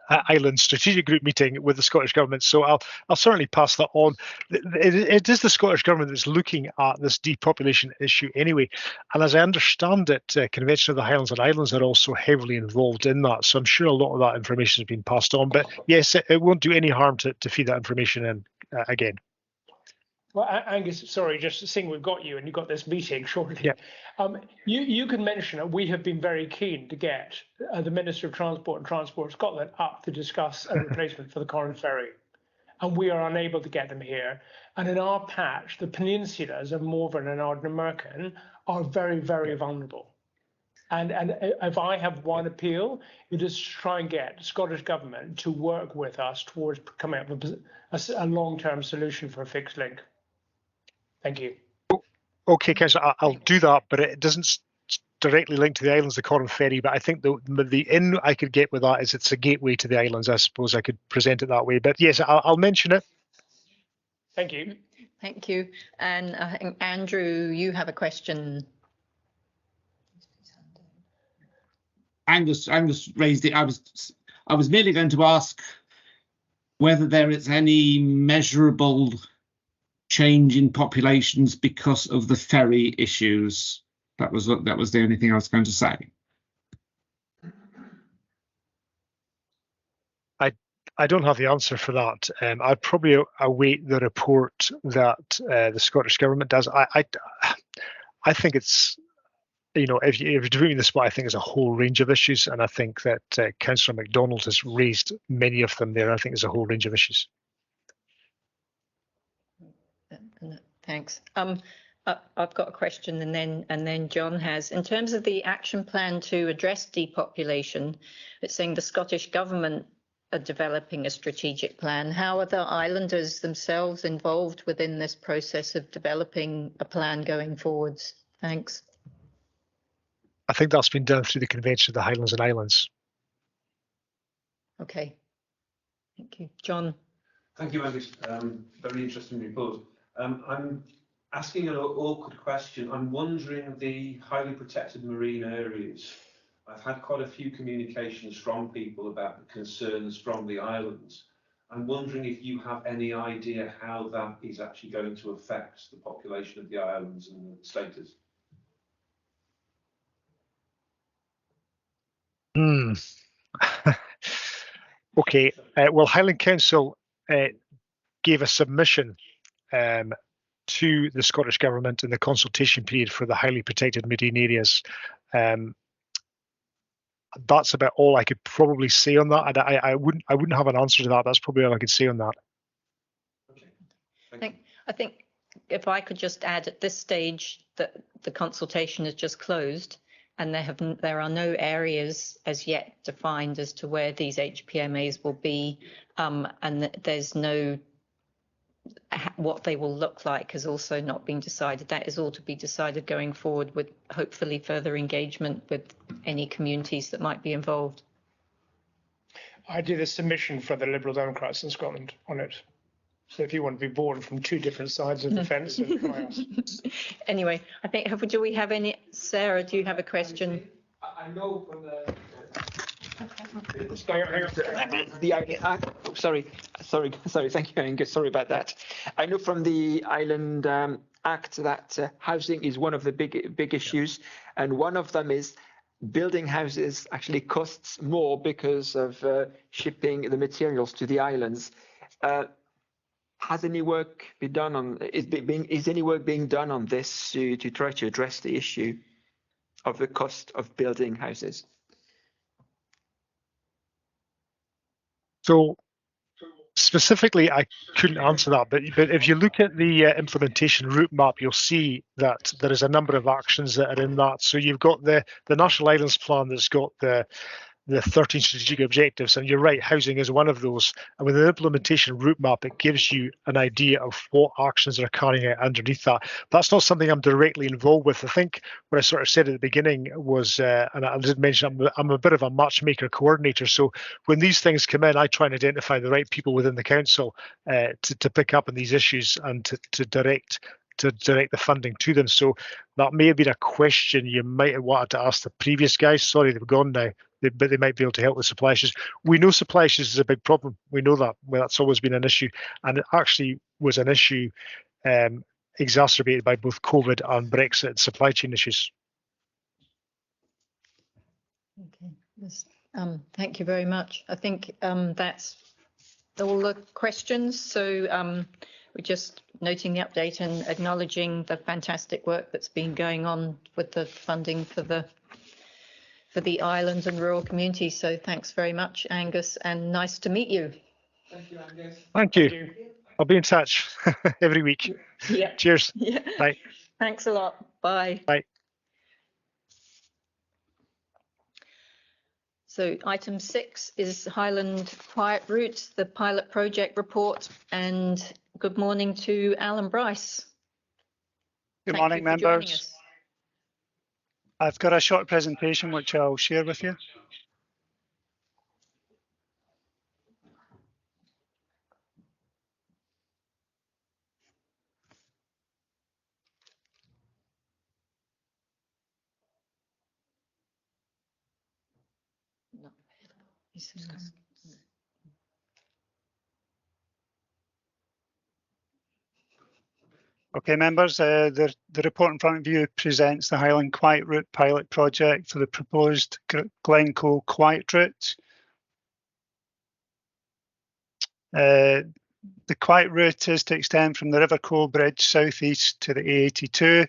Island Strategic Group meeting with the Scottish Government. So I'll certainly pass that on. It is the Scottish Government that's looking at this depopulation issue anyway. And as I understand it, Convention of the Highlands and Islands are also heavily involved in that. So I'm sure a lot of that information has been passed on. But yes, it won't do any harm to feed that information in again. Well, Angus, sorry, just seeing we've got you and you've got this meeting shortly. Yeah. You can mention that we have been very keen to get the Minister of Transport and Transport Scotland up to discuss a replacement for the Corran ferry. And we are unable to get them here. And in our patch, the peninsulas of Morven and Ardnamurchan are very, very vulnerable. And if I have one appeal, it is to try and get the Scottish Government to work with us towards coming up with a long-term solution for a fixed link. Thank you. Okay, Councillor, I'll do that, but it doesn't directly link to the islands, the Corran ferry. But I think the in I could get with that is it's a gateway to the islands. I suppose I could present it that way. But yes, I'll mention it. Thank you. Thank you. And I think, Andrew, you have a question. Angus raised it. I was merely going to ask whether there is any measurable change in populations because of the ferry issues. That was the only thing I was going to say. I don't have the answer for that. I'd probably await the report that the Scottish Government does. I think it's, if you're doing this, what I think is a whole range of issues, and I think that Councillor MacDonald has raised many of them there. I think there's a whole range of issues. Thanks. I've got a question, and then John has. In terms of the action plan to address depopulation, it's saying the Scottish Government are developing a strategic plan. How are the islanders themselves involved within this process of developing a plan going forwards? Thanks. I think that's been done through the Convention of the Highlands and Islands. Okay. Thank you. John. Thank you, Angus. Very interesting report. I'm asking an awkward question. I'm wondering the highly protected marine areas. I've had quite a few communications from people about the concerns from the islands. I'm wondering if you have any idea how that is actually going to affect the population of the islands and the status. Okay. Well, Highland Council gave a submission to the Scottish Government in the consultation period for the highly protected marine areas. That's about all I could probably say on that. I wouldn't have an answer to that. That's probably all I could say on that. Okay. I think if I could just add at this stage that the consultation is just closed, and there are no areas as yet defined as to where these HPMAs will be, and there's no what they will look like has also not been decided. That is all to be decided going forward, with hopefully further engagement with any communities that might be involved. I did a submission for the Liberal Democrats in Scotland on it. So if you want to be born from two different sides of the fence, then try us. Anyway, I think, do we have any? Sarah, do you have a question? I know from the. Sorry. Thank you, Angus. Sorry about that. I know from the Island Act that housing is one of the big issues, and one of them is building houses actually costs more because of shipping the materials to the islands. Has any work been done on? Is any work being done on this to try to address the issue of the cost of building houses? So specifically, I couldn't answer that, but if you look at the implementation route map, you'll see that there is a number of actions that are in that. So you've got the National Islands Plan that's got the 13 strategic objectives, and you're right, housing is one of those. And with an implementation route map, it gives you an idea of what actions are carrying out underneath that. That's not something I'm directly involved with. I think what I sort of said at the beginning was, and I did mention, I'm a bit of a matchmaker coordinator. So when these things come in, I try and identify the right people within the council to pick up on these issues and to direct the funding to them. So that may have been a question you might have wanted to ask the previous guys. Sorry, they've gone now. But they might be able to help with supply issues. We know supply issues is a big problem. We know that. Well, that's always been an issue. And it actually was an issue exacerbated by both COVID and Brexit and supply chain issues. Okay. Thank you very much. I think that's all the questions. So we're just noting the update and acknowledging the fantastic work that's been going on with the funding for the islands and rural communities. So thanks very much, Angus, and nice to meet you. Thank you, Angus. Thank you. I'll be in touch every week. Yeah. Cheers. Yeah. Bye. Thanks a lot. Bye. Bye. So item 6 is Highland Quiet Route, the pilot project report. And good morning to Alan Bryce. Good Thank morning, you for joining members. us. I've got a short presentation which I'll share with you. Okay, members, the report in front of you presents the Highland Quiet Route pilot project for the proposed Glencoe Quiet Route. The Quiet Route is to extend from the River Cole Bridge southeast to the A82,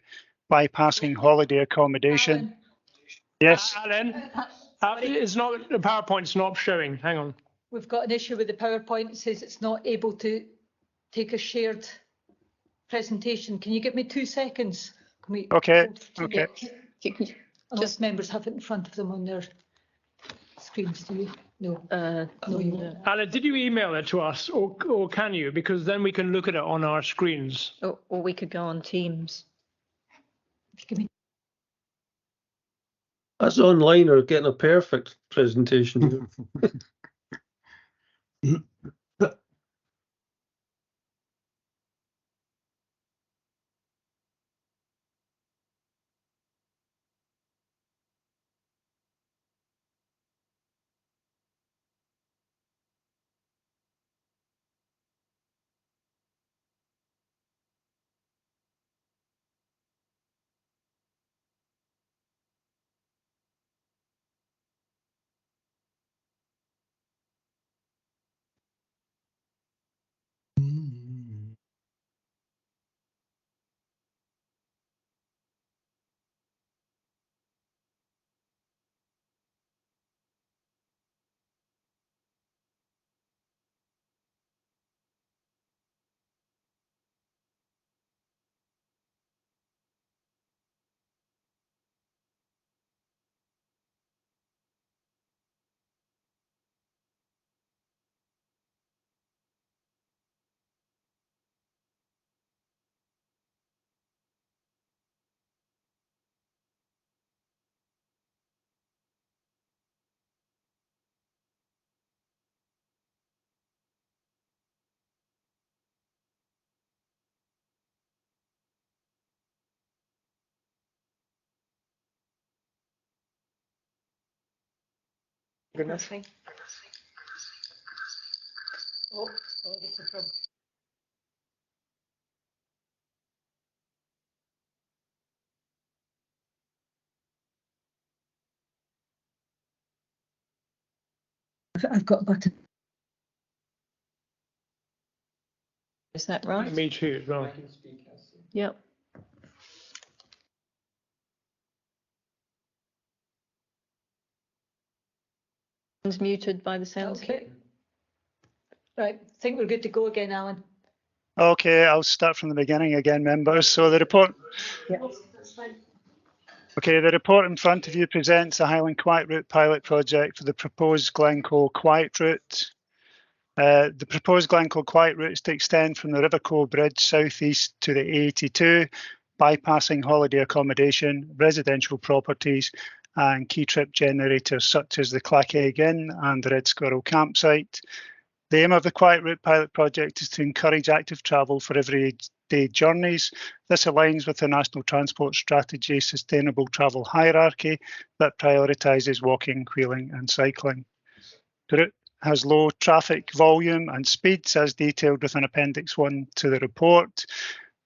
bypassing holiday accommodation. Yes. Alan, it's not, the PowerPoint's not showing. Hang on. We've got an issue with the PowerPoint. It says it's not able to take a shared presentation. Can you give me 2 seconds? Can we? Okay. Okay. Unless members have it in front of them on their screens, do you? No. No. Alan, did you email it to us, or can you? Because then we can look at it on our screens. Or we could go on Teams. Us online are getting a perfect presentation. Goodness. It's a problem. I've got a button. Is that right? Me too, as well. Yep. It's muted by the sounds of it. Right, I think we're good to go again, Alan. Okay, I'll start from the beginning again, members. So the report. Yeah, that's fine. Okay, the report in front of you presents the Highland Quiet Route pilot project for the proposed Glencoe Quiet Route. The proposed Glencoe Quiet Route is to extend from the River Cole Bridge southeast to the A82, bypassing holiday accommodation, residential properties, and key trip generators such as the Clackegg Inn and the Red Squirrel campsite. The aim of the Quiet Route pilot project is to encourage active travel for everyday journeys. This aligns with the National Transport Strategy Sustainable Travel Hierarchy that prioritises walking, wheeling and cycling. The route has low traffic volume and speeds as detailed within Appendix 1 to the report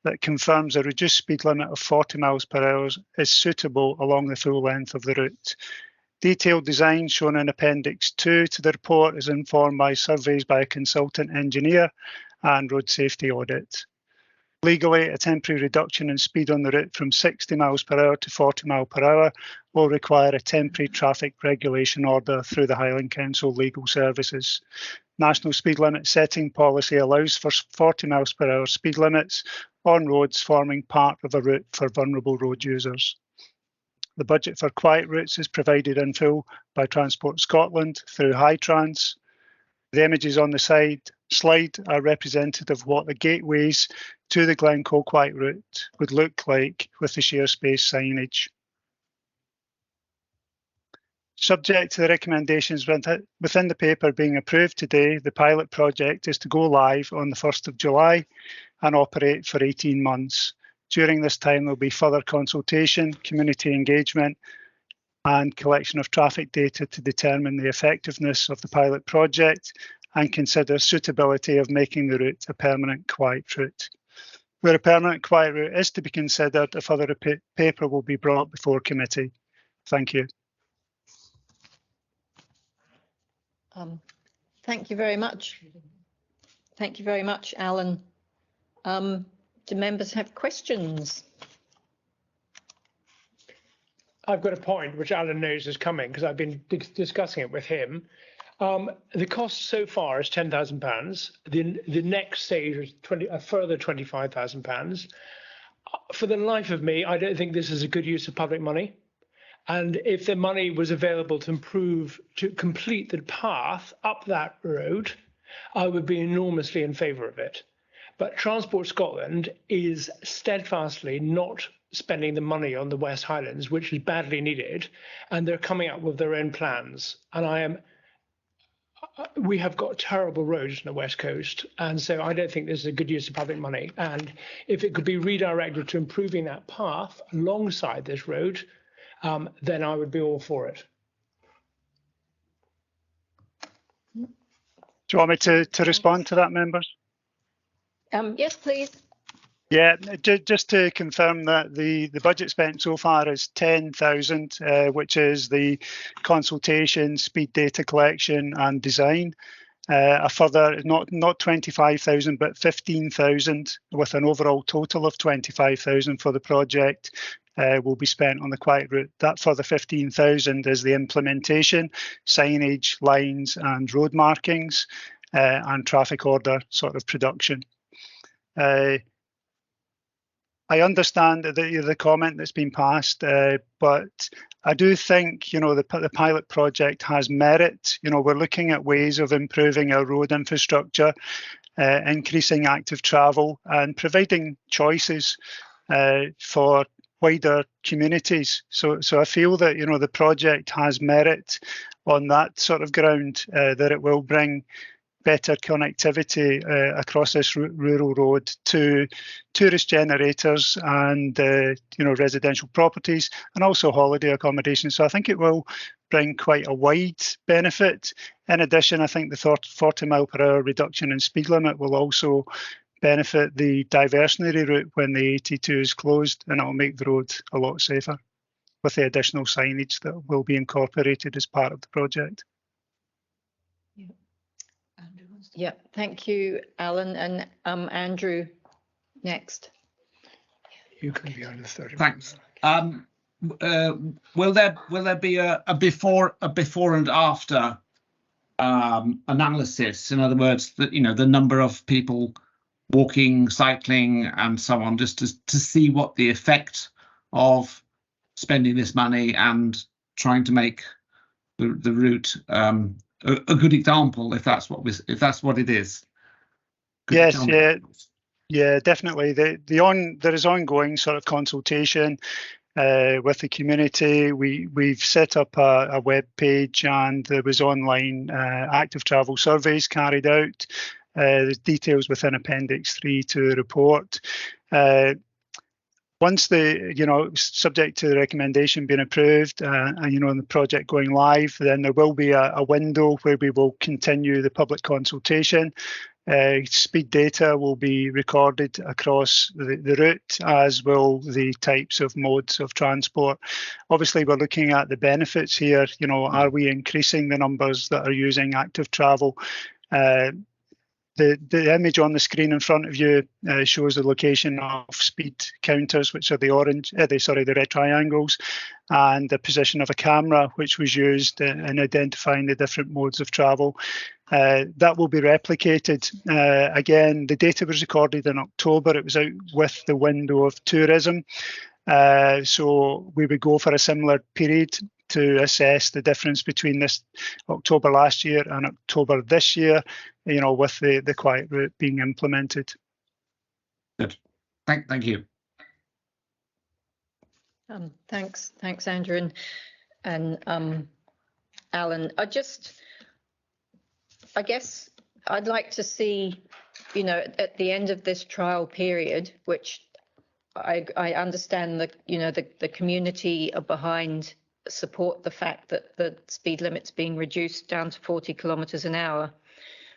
that confirms a reduced speed limit of 40 miles per hour is suitable along the full length of the route. Detailed design shown in Appendix 2 to the report is informed by surveys by a consultant engineer and road safety audit. Legally, a temporary reduction in speed on the route from 60 miles per hour to 40 miles per hour will require a temporary traffic regulation order through the Highland Council Legal Services. National speed limit setting policy allows for 40 miles per hour speed limits on roads forming part of a route for vulnerable road users. The budget for quiet routes is provided in full by Transport Scotland through Hightrans. The images on the slide are representative of what the gateways to the Glencoe Quiet Route would look like with the share space signage. Subject to the recommendations within the paper being approved today, the pilot project is to go live on the 1st of July and operate for 18 months. During this time, there'll be further consultation, community engagement, and collection of traffic data to determine the effectiveness of the pilot project and consider suitability of making the route a permanent quiet route. Where a permanent quiet route is to be considered, a further paper will be brought before committee. Thank you. Thank you very much. Thank you very much, Alan. Do members have questions? I've got a point which Alan knows is coming because I've been discussing it with him. The cost so far is £10,000. The next stage is a further £25,000. For the life of me, I don't think this is a good use of public money. And if the money was available to complete the path up that road, I would be enormously in favour of it. But Transport Scotland is steadfastly not spending the money on the West Highlands, which is badly needed, and they're coming up with their own plans. And we have got terrible roads on the West Coast, and so I don't think this is a good use of public money. And if it could be redirected to improving that path alongside this road, then I would be all for it. Do you want me to respond to that, members? Yes, please. Yeah, just to confirm that the budget spent so far is 10,000, which is the consultation, speed data collection and design. A further, not 25,000, but 15,000, with an overall total of 25,000 for the project, will be spent on the quiet route. That further 15,000 is the implementation, signage, lines and road markings, and traffic order sort of production. I understand the comment that's been passed, but I do think, the pilot project has merit. We're looking at ways of improving our road infrastructure, increasing active travel and providing choices for wider communities. So I feel that, the project has merit on that sort of ground, that it will bring better connectivity across this rural road to tourist generators and residential properties and also holiday accommodation. So I think it will bring quite a wide benefit. In addition, I think the 40 mile per hour reduction in speed limit will also benefit the diversionary route when the 82 is closed, and it will make the road a lot safer with the additional signage that will be incorporated as part of the project. Yeah, thank you, Alan. And Andrew, next. You can be on the 30. Thanks. Will there be a before and after analysis? In other words, the number of people walking, cycling, and so on, just to see what the effect of spending this money and trying to make the route a good example, if that's what it is. Good yes, example. yeah, definitely. There is ongoing sort of consultation with the community. We've set up a web page, and there was online active travel surveys carried out. There's details within Appendix 3 to the report. Once subject to the recommendation being approved and the project going live, then there will be a window where we will continue the public consultation. Speed data will be recorded across the route, as will the types of modes of transport. Obviously, we're looking at the benefits here. Are we increasing the numbers that are using active travel? The image on the screen in front of you shows the location of speed counters, which are the red triangles, and the position of a camera, which was used in identifying the different modes of travel. That will be replicated. Again, the data was recorded in October. It was out with the window of tourism. So we would go for a similar period to assess the difference between this October last year and October this year, with the quiet route being implemented. Good. Thank you. Thanks, Andrew and Alan. I guess I'd like to see, at the end of this trial period, which I understand that the community are behind support the fact that the speed limit's being reduced down to 40 kilometres an hour.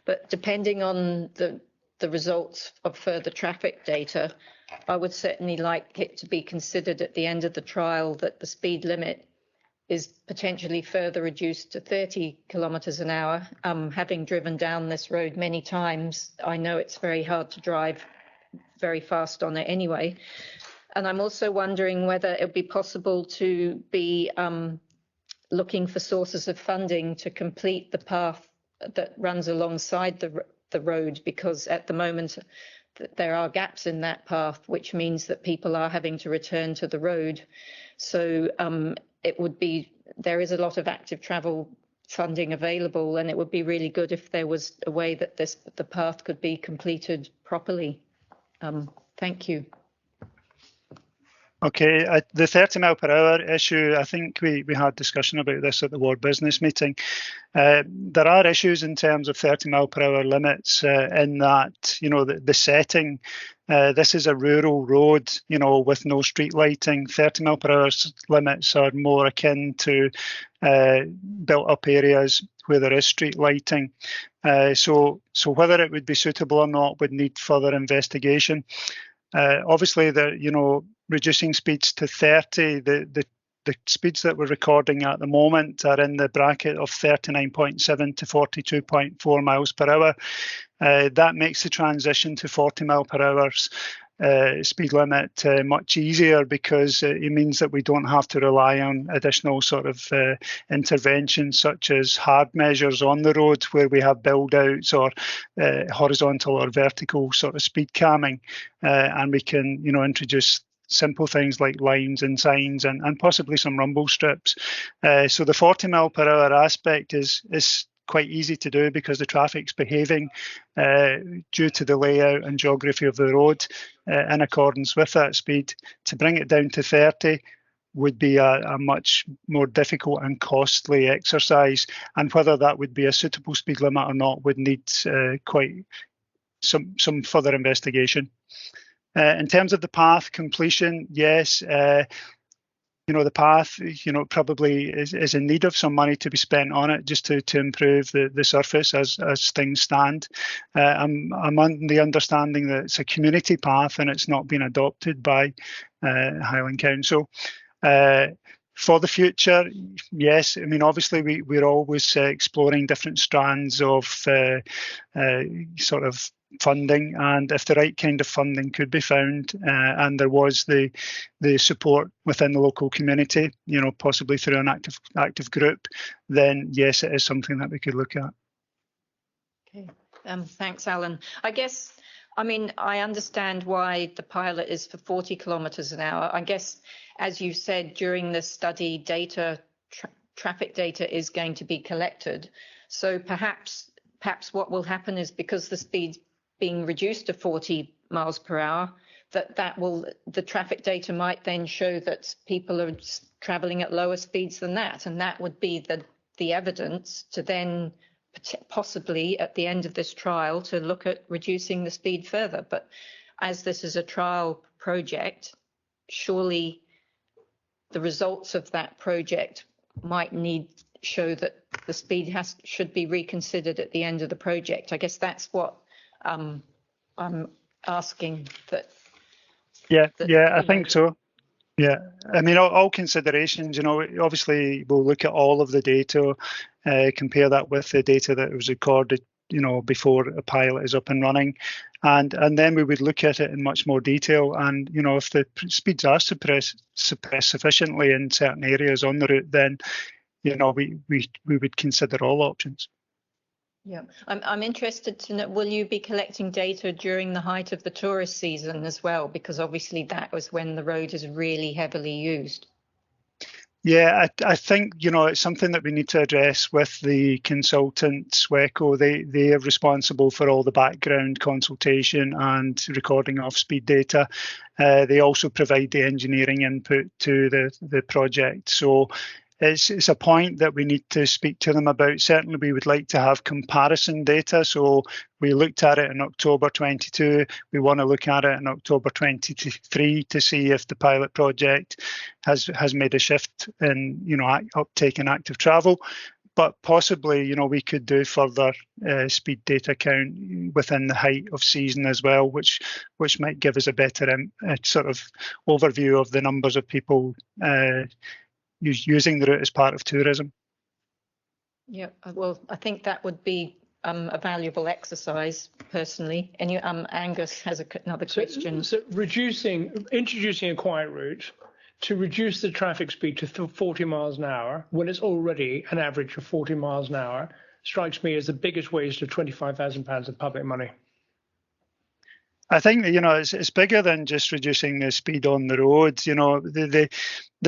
But depending on the results of further traffic data, I would certainly like it to be considered at the end of the trial that the speed limit is potentially further reduced to 30 kilometres an hour. Having driven down this road many times, I know it's very hard to drive very fast on it anyway. And I'm also wondering whether it would be possible to be looking for sources of funding to complete the path that runs alongside the road, because at the moment there are gaps in that path, which means that people are having to return to the road. So there is a lot of active travel funding available, and it would be really good if there was a way that the path could be completed properly. Thank you. Okay, the 30 mile per hour issue, I think we had discussion about this at the ward business meeting. There are issues in terms of 30 mile per hour limits in that, you know, the setting. This is a rural road, you know, with no street lighting. 30 mile per hour limits are more akin to built up areas where there is street lighting. So whether it would be suitable or not would need further investigation. Obviously, reducing speeds to 30, the speeds that we're recording at the moment are in the bracket of 39.7 to 42.4 miles per hour. That makes the transition to 40 mile per hour speed limit much easier, because it means that we don't have to rely on additional sort of interventions such as hard measures on the road where we have build outs or horizontal or vertical sort of speed camming, and we can, you know, introduce simple things like lines and signs and possibly some rumble strips. So the 40 mile per hour aspect is quite easy to do because the traffic's behaving due to the layout and geography of the road in accordance with that speed. To bring it down to 30 would be a much more difficult and costly exercise, and whether that would be a suitable speed limit or not would need quite some further investigation. In terms of the path completion, yes, the path, probably is in need of some money to be spent on it just to improve the surface as things stand. I'm on the understanding that it's a community path and it's not been adopted by Highland Council. For the future, yes, I mean, obviously we're always exploring different strands of sort of funding, and if the right kind of funding could be found and there was the support within the local community, possibly through an active group, then yes, it is something that we could look at. Okay, thanks, Alan. I understand why the pilot is for 40 kilometres an hour. I guess, as you said, during the study, traffic data is going to be collected. So perhaps what will happen is, because the speed's being reduced to 40 miles per hour, the traffic data might then show that people are travelling at lower speeds than that, and that would be the evidence to then possibly at the end of this trial to look at reducing the speed further. But as this is a trial project, surely the results of that project might show that the speed should be reconsidered at the end of the project. I guess that's what I'm asking. I think so. Yeah, I mean, all considerations, obviously we'll look at all of the data, compare that with the data that was recorded, before a pilot is up and running. And then we would look at it in much more detail. And, if the speeds are suppressed sufficiently in certain areas on the route, then, we would consider all options. Yeah, I'm interested to know, will you be collecting data during the height of the tourist season as well? Because obviously that was when the road is really heavily used. Yeah, I think, it's something that we need to address with the consultant, SWECO. They are responsible for all the background consultation and recording of speed data. They also provide the engineering input to the project. So it's a point that we need to speak to them about. Certainly, we would like to have comparison data. So we looked at it in October 22. We want to look at it in October 23 to see if the pilot project has made a shift in, uptake in active travel. But possibly, we could do further speed data count within the height of season as well, which might give us a better sort of overview of the numbers of people using the route as part of tourism. Yeah, well, I think that would be a valuable exercise personally. And Angus has another question. So introducing a quiet route to reduce the traffic speed to 40 miles an hour when it's already an average of 40 miles an hour strikes me as the biggest waste of £25,000 of public money. I think that, it's bigger than just reducing the speed on the roads. The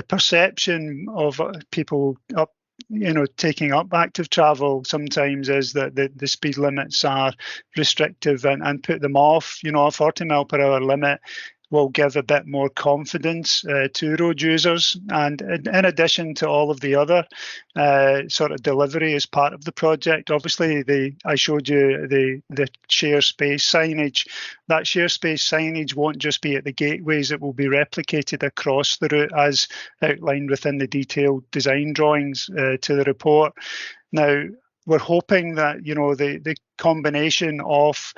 perception of people taking up active travel sometimes is that the speed limits are restrictive and put them off. A 40 mile per hour limit will give a bit more confidence to road users. And in addition to all of the other sort of delivery as part of the project, obviously I showed you the share space signage. That share space signage won't just be at the gateways, it will be replicated across the route as outlined within the detailed design drawings to the report. Now, we're hoping that the combination of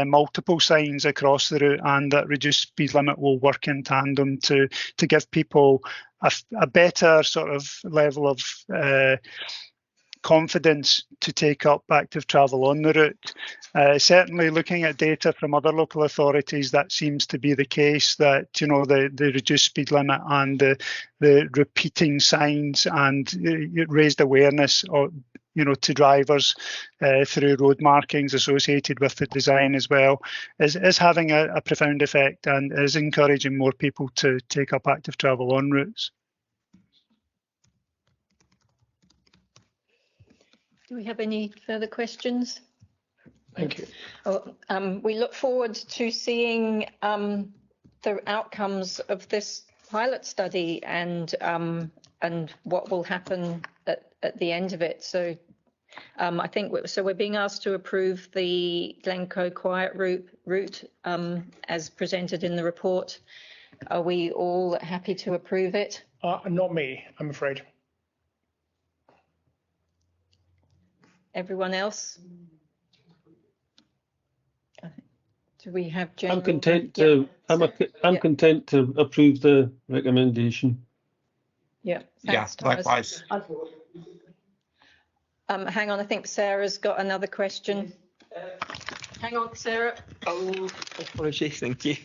multiple signs across the route and that reduced speed limit will work in tandem to give people a better sort of level of confidence to take up active travel on the route. Certainly looking at data from other local authorities, that seems to be the case, that the reduced speed limit and the repeating signs and raised awareness to drivers through road markings associated with the design as well is having a profound effect and is encouraging more people to take up active travel on routes. Do we have any further questions? Thank you. We look forward to seeing the outcomes of this pilot study and what will happen at the end of it. So I think we're being asked to approve the Glencoe Quiet route as presented in the report. Are we all happy to approve it? Not me, I'm afraid. Everyone else? Do we have general? I'm content to. I'm content to approve the recommendation. Yeah. Thanks, Thomas. Likewise. Hang on, I think Sarah's got another question. Hang on, Sarah. Oh, apologies. Thank you.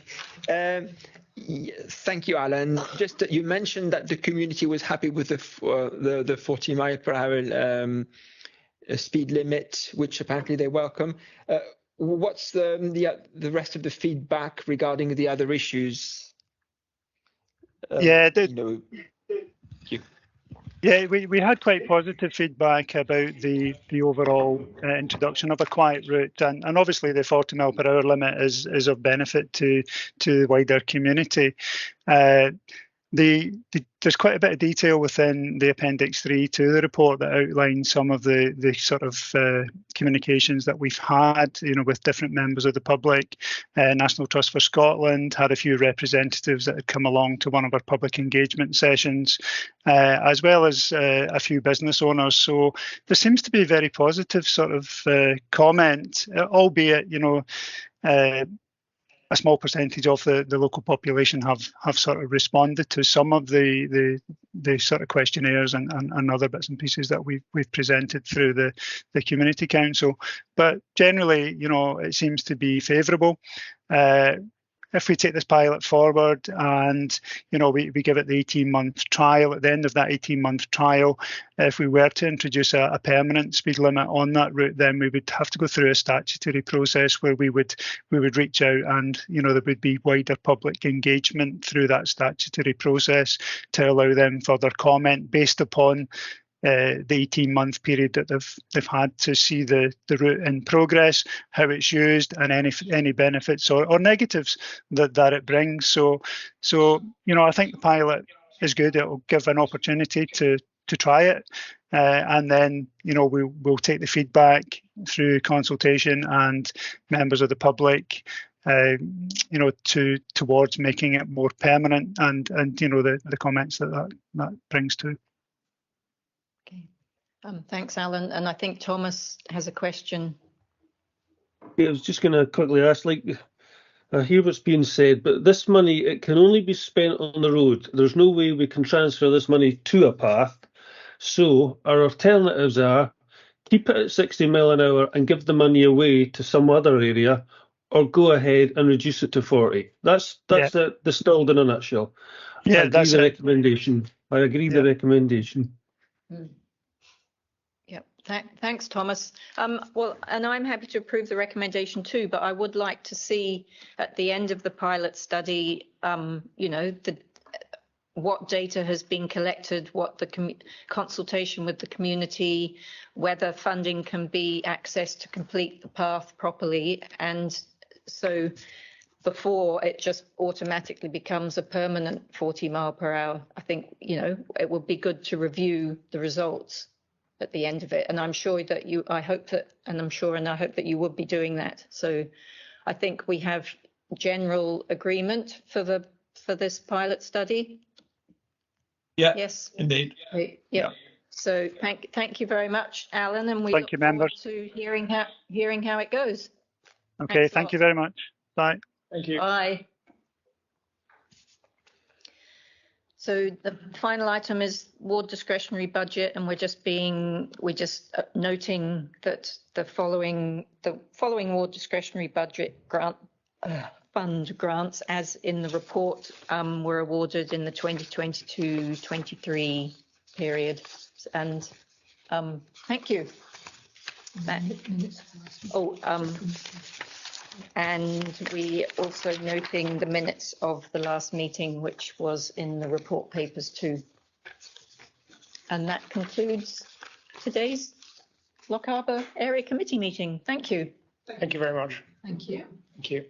Thank you, Alan. Just you mentioned that the community was happy with the 40 mile per hour speed limit, which apparently they welcome. What's the rest of the feedback regarding the other issues? Thank you. Yeah, we had quite positive feedback about the overall introduction of a quiet route, and obviously the 40 mile per hour limit is of benefit to the wider community. There's quite a bit of detail within the Appendix 3 to the report that outlines some of the sort of communications that we've had, with different members of the public. National Trust for Scotland had a few representatives that had come along to one of our public engagement sessions, as well as a few business owners. So there seems to be very positive sort of comment, albeit, a small percentage of the local population have sort of responded to some of the sort of questionnaires and other bits and pieces that we've presented through the community council. But generally, it seems to be favourable. If we take this pilot forward and, we give it the 18-month trial, at the end of that 18-month trial, if we were to introduce a permanent speed limit on that route, then we would have to go through a statutory process where we would reach out and, there would be wider public engagement through that statutory process to allow them further comment based upon the 18-month period that they've had to see the route in progress, how it's used, and any benefits or negatives that it brings. So I think the pilot is good. It will give an opportunity to try it. And then, you know, we'll take the feedback through consultation and members of the public, you know, towards making it more permanent, and you know, the comments that brings to. Okay. Thanks, Alan. And I think Thomas has a question. Yeah, I was just going to quickly ask, like, I hear what's being said, but this money, it can only be spent on the road. There's no way we can transfer this money to a path. So our alternatives are keep it at 60 mile an hour and give the money away to some other area, or go ahead and reduce it to 40. That's it distilled in a nutshell. Yeah, I agree the recommendation. I agree the recommendation. Yep. Thanks, Thomas. Well, and I'm happy to approve the recommendation too, but I would like to see at the end of the pilot study, you know, what data has been collected, what the consultation with the community, whether funding can be accessed to complete the path properly. And so before it just automatically becomes a permanent 40 mile per hour, I think, you know, it would be good to review the results at the end of it. And I'm sure that I hope that you would be doing that. So I think we have general agreement for this pilot study. Yeah. Yes. Indeed. Yeah. So thank you very much, Alan, and we look forward to hearing how it goes. Okay, thank you very much. Bye. Thank you. Bye. So the final item is ward discretionary budget, and we're just noting that the following ward discretionary budget fund grants, as in the report, were awarded in the 2022-23 period. And thank you. And we also noting the minutes of the last meeting, which was in the report papers too. And that concludes today's Lochaber Area Committee meeting. Thank you. Thank you very much. Thank you. Thank you.